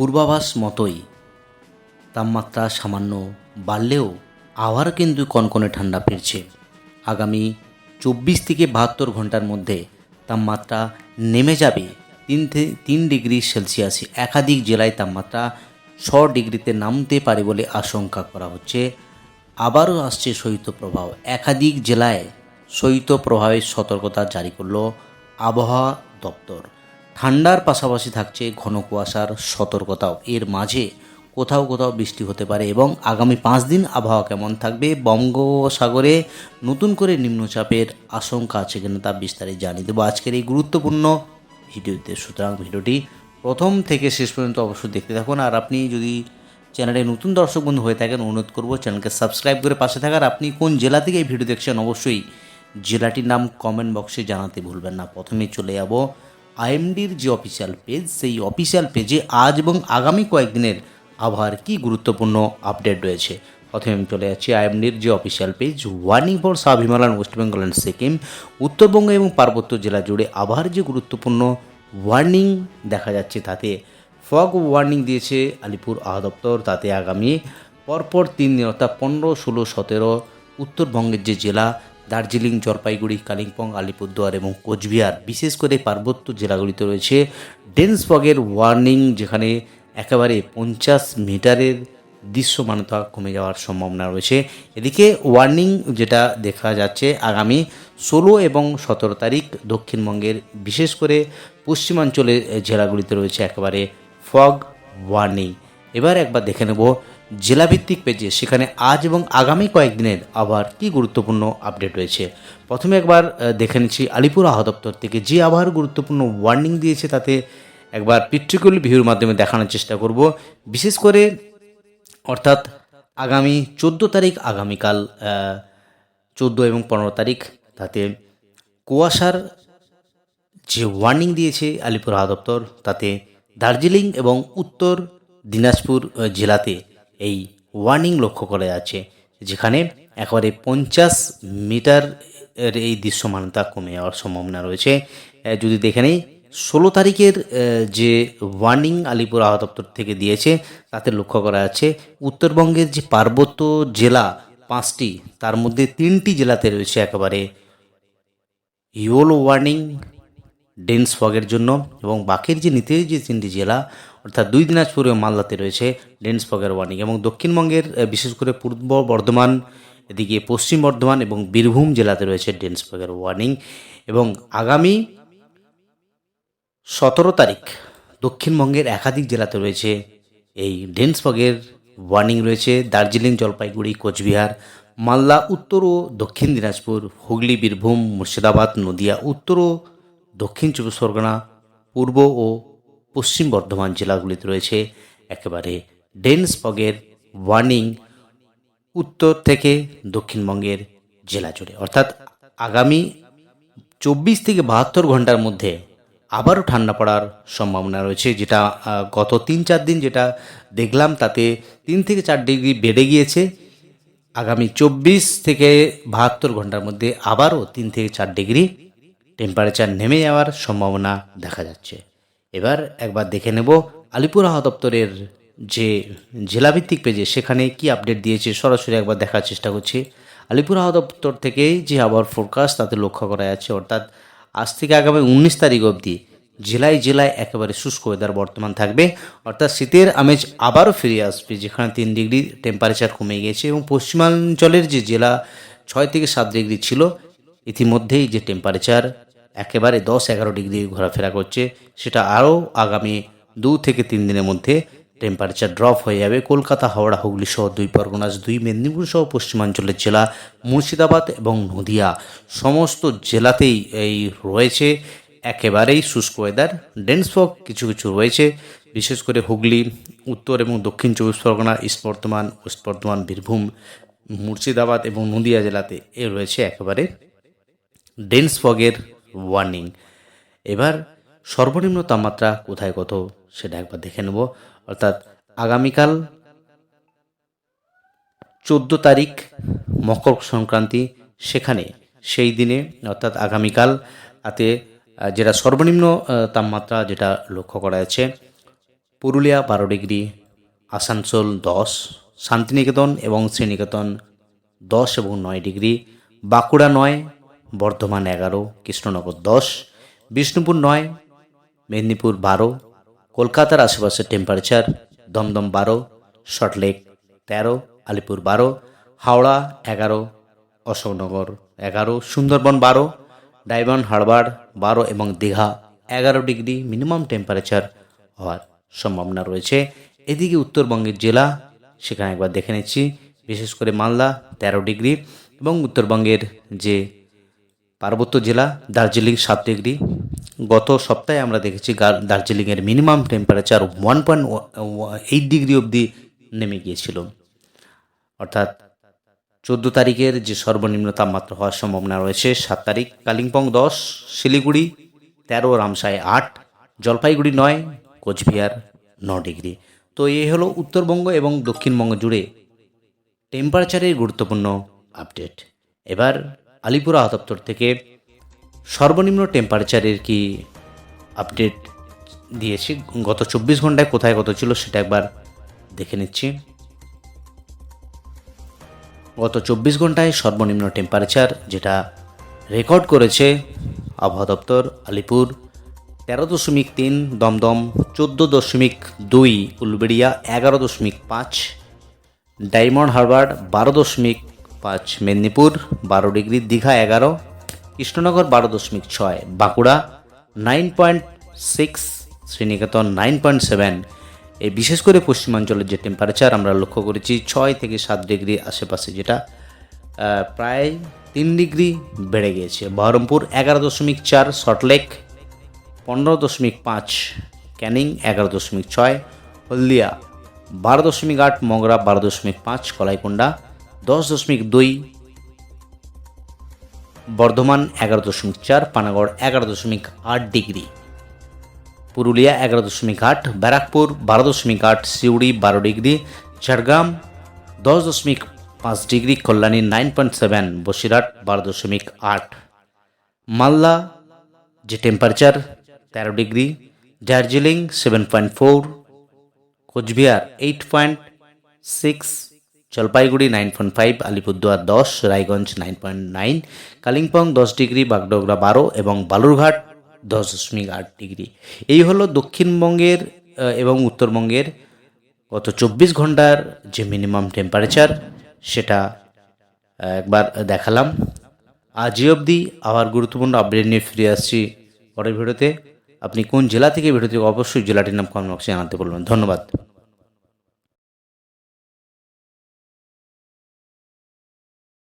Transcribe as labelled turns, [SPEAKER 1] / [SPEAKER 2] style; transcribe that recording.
[SPEAKER 1] পূর্বাভাস মতোই তাপমাত্রা সামান্য বাড়লেও আবার কিন্তু কনকনে ঠান্ডা ফিরছে। আগামী 24 থেকে 72 ঘন্টার মধ্যে তাপমাত্রা নেমে যাবে 3 ডিগ্রি সেলসিয়াস। একাধিক জেলায় তাপমাত্রা 6 ডিগ্রিতে নামতে পারে বলে আশঙ্কা করা হচ্ছে। আবারও আসছে শৈত্যপ্রবাহ। একাধিক জেলায় শৈত্যপ্রবাহের সতর্কতা জারি করল আবহাওয়া দপ্তর। ঠান্ডার পাশাপাশি থাকছে ঘন কুয়াশার সতর্কতাও। এর মাঝে কোথাও কোথাও বৃষ্টি হতে পারে এবং আগামী 5 দিন আবহাওয়া কেমন থাকবে, বঙ্গোপসাগরে নতুন করে নিম্নচাপের আশঙ্কা আছে কিনা তা বিস্তারিত জানিয়ে দেবো আজকের এই গুরুত্বপূর্ণ ভিডিওতে। সুতরাং ভিডিওটি প্রথম থেকে শেষ পর্যন্ত অবশ্যই দেখতে থাকুন। আর আপনি যদি চ্যানেলে নতুন দর্শক বন্ধু হয়ে থাকেন, অনুরোধ করব চ্যানেলকে সাবস্ক্রাইব করে পাশে থাকার। আপনি কোন জেলা থেকে এই ভিডিও দেখছেন অবশ্যই জেলাটির নাম কমেন্ট বক্সে জানাতে ভুলবেন না। প্রথমে চলে যাব আইএমডির যে অফিসিয়াল পেজ, সেই অফিসিয়াল পেজে আজ এবং আগামী কয়েকদিনের আবহাওয়ার কী গুরুত্বপূর্ণ আপডেট রয়েছে। প্রথমে আমি চলে যাচ্ছি আইএমডির যে official page. Warning for sub Himalayan, West Bengal and Sikkim. Uttarbanga এবং পার্বত্য জেলা জুড়ে আবহাওয়ার যে গুরুত্বপূর্ণ ওয়ার্নিং দেখা যাচ্ছে, তাতে ফগ ওয়ার্নিং দিয়েছে আলিপুর আবহাওয়া দপ্তর। তাতে আগামী পরপর 3 দিন অর্থাৎ 15, 16, 17 উত্তরবঙ্গের যে জেলা দার্জিলিং, জলপাইগুড়ি, কালিম্পং, আলিপুরদুয়ার এবং কোচবিহার, বিশেষ করে পার্বত্য জেলাগুলিতে রয়েছে ডেন্স ফগের ওয়ার্নিং, যেখানে একেবারে 50 মিটারের দৃশ্যমানতা কমে যাওয়ার সম্ভাবনা রয়েছে। এদিকে ওয়ার্নিং যেটা দেখা যাচ্ছে আগামী 16 এবং 17 তারিখ দক্ষিণবঙ্গের বিশেষ করে পশ্চিমাঞ্চলের জেলাগুলিতে রয়েছে একেবারে ফগ ওয়ার্নিং। এবার একবার দেখে নেব জেলাভিত্তিক পেজে, সেখানে আজ এবং আগামী কয়েকদিনের আবহাওয়ার কী গুরুত্বপূর্ণ আপডেট রয়েছে। প্রথমে একবার দেখে নিচ্ছি আলিপুর আবহাওয়া দপ্তর থেকে যে আবহাওয়ার গুরুত্বপূর্ণ ওয়ার্নিং দিয়েছে, তাতে একবার পিকচার ভিউর মাধ্যমে দেখানোর চেষ্টা করব। বিশেষ করে অর্থাৎ আগামী 14 তারিখ, আগামীকাল 14 এবং 15 তারিখ, তাতে কুয়াশার যে ওয়ার্নিং দিয়েছে আলিপুর আবহাওয়া দপ্তর, তাতে দার্জিলিং এবং উত্তর দিনাজপুর জেলাতে এই ওয়ার্নিং লক্ষ্য করা যাচ্ছে, যেখানে একেবারে 50 মিটার এই দৃশ্যমানতা কমে যাওয়ার সম্ভাবনা রয়েছে। যদি দেখে নেই 16 তারিখের যে ওয়ার্নিং আলিপুর আবহাওয়া দপ্তর থেকে দিয়েছে, তাতে লক্ষ্য করা যাচ্ছে উত্তরবঙ্গের যে পার্বত্য জেলা 5টি, তার মধ্যে 3টি জেলাতে রয়েছে একেবারে ইয়েলো ওয়ার্নিং ডেন্স ফগের জন্য, এবং বাকির যে নিচের যে 3টি জেলা অর্থাৎ 2 দিনাজপুর এবং মালদাতে রয়েছে ডেন্স ফগের ওয়ার্নিং। এবং দক্ষিণবঙ্গের বিশেষ করে পূর্ব বর্ধমান, এদিকে পশ্চিম বর্ধমান এবং বীরভূম জেলাতে রয়েছে ডেন্স ফগের ওয়ার্নিং। এবং আগামী 17 তারিখ দক্ষিণবঙ্গের একাধিক জেলাতে রয়েছে এই ডেন্স ফগের ওয়ার্নিং রয়েছে। দার্জিলিং, জলপাইগুড়ি, কোচবিহার, মালদা, উত্তর ও দক্ষিণ দিনাজপুর, হুগলি, বীরভূম, মুর্শিদাবাদ, নদিয়া, উত্তর ও দক্ষিণ 24 পরগনা, পূর্ব ও পশ্চিম বর্ধমান জেলাগুলিতে রয়েছে একেবারে ডেন্স ফগের ওয়ার্নিং উত্তর থেকে দক্ষিণবঙ্গের জেলা জুড়ে। অর্থাৎ আগামী 24 থেকে 72 ঘন্টার মধ্যে আবারও ঠান্ডা পড়ার সম্ভাবনা রয়েছে, যেটা গত 3-4 দিন যেটা দেখলাম, তাতে 3 থেকে 4 ডিগ্রি বেড়ে গিয়েছে। আগামী 24 থেকে 72 ঘন্টার মধ্যে আবারও 3 থেকে 4 ডিগ্রি টেম্পারেচার নেমে যাওয়ার সম্ভাবনা দেখা যাচ্ছে। এবার একবার দেখে নেব আলিপুর আবহাওয়া দপ্তরের যে জেলাভিত্তিক পেজে, সেখানে কি আপডেট দিয়েছে সরাসরি একবার দেখার চেষ্টা করছি। আলিপুর আবহাওয়া দপ্তর থেকে যে আবহাওয়ার ফোরকাস্ট, তাতে লক্ষ্য করা যাচ্ছে অর্থাৎ আজ থেকে আগামী 19 তারিখ অবধি জেলায় জেলায় একেবারে শুষ্ক ওয়েদার বর্তমান থাকবে। অর্থাৎ শীতের আমেজ আবারও ফিরে আসবে, যেখানে 3 ডিগ্রি টেম্পারেচার কমে গিয়েছে এবং পশ্চিমাঞ্চলের যে জেলা 6 থেকে 7 ডিগ্রি ছিল, ইতিমধ্যেই যে টেম্পারেচার একেবারে 10-11 ডিগ্রি ঘোরাফেরা করছে, সেটা আরও আগামী 2 থেকে 3 দিনের মধ্যে টেম্পারেচার ড্রপ হয়ে যাবে। কলকাতা, হাওড়া, হুগলি সহ 2 পরগনা, 2 মেদিনীপুর সহ পশ্চিমাঞ্চলের জেলা মুর্শিদাবাদ এবং নদিয়া সমস্ত জেলাতেই এই রয়েছে একেবারেই শুষ্ক ওয়েদার। ডেন্স ফগ কিছু কিছু রয়েছে, বিশেষ করে হুগলি, উত্তর এবং দক্ষিণ 24 পরগনা, ইস্ট বর্ধমান, ওয়েস্ট বর্ধমান, বীরভূম, মুর্শিদাবাদ এবং নদিয়া জেলাতে এ রয়েছে একেবারে ডেন্স ফগের ওয়ার্নিং। এবার সর্বনিম্ন তাপমাত্রা কোথায় কত সেটা একবার দেখে নেব। অর্থাৎ আগামীকাল 14 তারিখ মকর সংক্রান্তি, সেখানে সেই দিনে অর্থাৎ আগামীকাল তাতে যেটা সর্বনিম্ন তাপমাত্রা যেটা লক্ষ্য করা যাচ্ছে পুরুলিয়া 12 ডিগ্রি, আসানসোল 10, শান্তিনিকেতন এবং শ্রীনিকেতন 10 এবং 9 ডিগ্রি, বাঁকুড়া 9, বর্ধমান 11, কৃষ্ণনগর 10, বিষ্ণুপুর 9, মেদিনীপুর 12, কলকাতার আশেপাশের টেম্পারেচার দমদম 12, সল্টলেক 13, আলিপুর 12, হাওড়া 11, অশোকনগর 11, সুন্দরবন 12, ডায়মন্ড হারবার 12 এবং দীঘা 11 ডিগ্রি মিনিমাম টেম্পারেচার হওয়ার সম্ভাবনা রয়েছে। এদিকে উত্তরবঙ্গের জেলা সেখানে একবার দেখে নিচ্ছি, বিশেষ করে মালদা 13 ডিগ্রি এবং উত্তরবঙ্গের যে পার্বত্য জেলা দার্জিলিং 7 ডিগ্রি। গত সপ্তাহে আমরা দেখেছি দার্জিলিংয়ের মিনিমাম টেম্পারেচার 1.8 ডিগ্রি অবধি নেমে গিয়েছিল। অর্থাৎ 14 তারিখের যে সর্বনিম্ন তাপমাত্রা হওয়ার সম্ভাবনা রয়েছে। 7 তারিখ কালিম্পং 10, শিলিগুড়ি 13, রামসাই 8, জলপাইগুড়ি 9, কোচবিহার 9 ডিগ্রি। তো এই হলো উত্তরবঙ্গ এবং দক্ষিণবঙ্গ জুড়ে টেম্পারেচারের গুরুত্বপূর্ণ আপডেট। এবার আলিপুর আবহাওয়া দপ্তর থেকে সর্বনিম্ন টেম্পারেচারের কি আপডেট দিয়েছি, গত 24 ঘন্টায় কোথায় কত ছিল সেটা একবার দেখে নিচ্ছি। গত 24 ঘন্টায় সর্বনিম্ন টেম্পারেচার যেটা রেকর্ড করেছে আবহাওয়া দপ্তর, আলিপুর 13.3, দমদম 14.2, উলবেড়িয়া 11.5, ডায়মন্ড হারবার 12.5, মেদিনীপুর 12 ডিগ্রি, দীঘা 11, কৃষ্ণনগর 12.6, বাঁকুড়া 9.6, শ্রীনিকেতন 9.7। এই বিশেষ করে পশ্চিমাঞ্চলের যে টেম্পারেচার আমরা লক্ষ্য করেছি 6 থেকে 7 ডিগ্রি আশেপাশে, যেটা প্রায় 3 ডিগ্রি বেড়ে গিয়েছে। Baharampur 11.4, Salt Lake 15.5, Canning 11.6, Haldia 12.8, Magra 12.5, Kalaikunda 10.2, Bardhaman 11.4, Panagarh 11.8 degree, Purulia 11.8, Barrackpore 12.8, Suri 12 degree, Jhargram 10.5 degree, Kalyani 9.7, Basirhat 12.8, Malda যে temperature 13 degree, Darjeeling 7.4, Cooch Behar 8.6, Jalpaiguri 9.5, Alipurduar 10, Raiganj 9.9, Kalimpong 10 degree, Bagdogra 12 এবং বালুরঘাট 10.8 ডিগ্রি। এই হলো দক্ষিণবঙ্গের এবং উত্তরবঙ্গের গত 24 ঘন্টার যে মিনিমাম টেম্পারেচার সেটা একবার দেখালাম। আজই অবধি আবার গুরুত্বপূর্ণ আপডেট নিয়ে ফিরে আসছি পরের ভিডিওতে। আপনি কোন জেলা থেকে ভিডিওতে অবশ্যই জেলাটির নাম কমেন্ট বক্সে জানাতে বলবেন। ধন্যবাদ।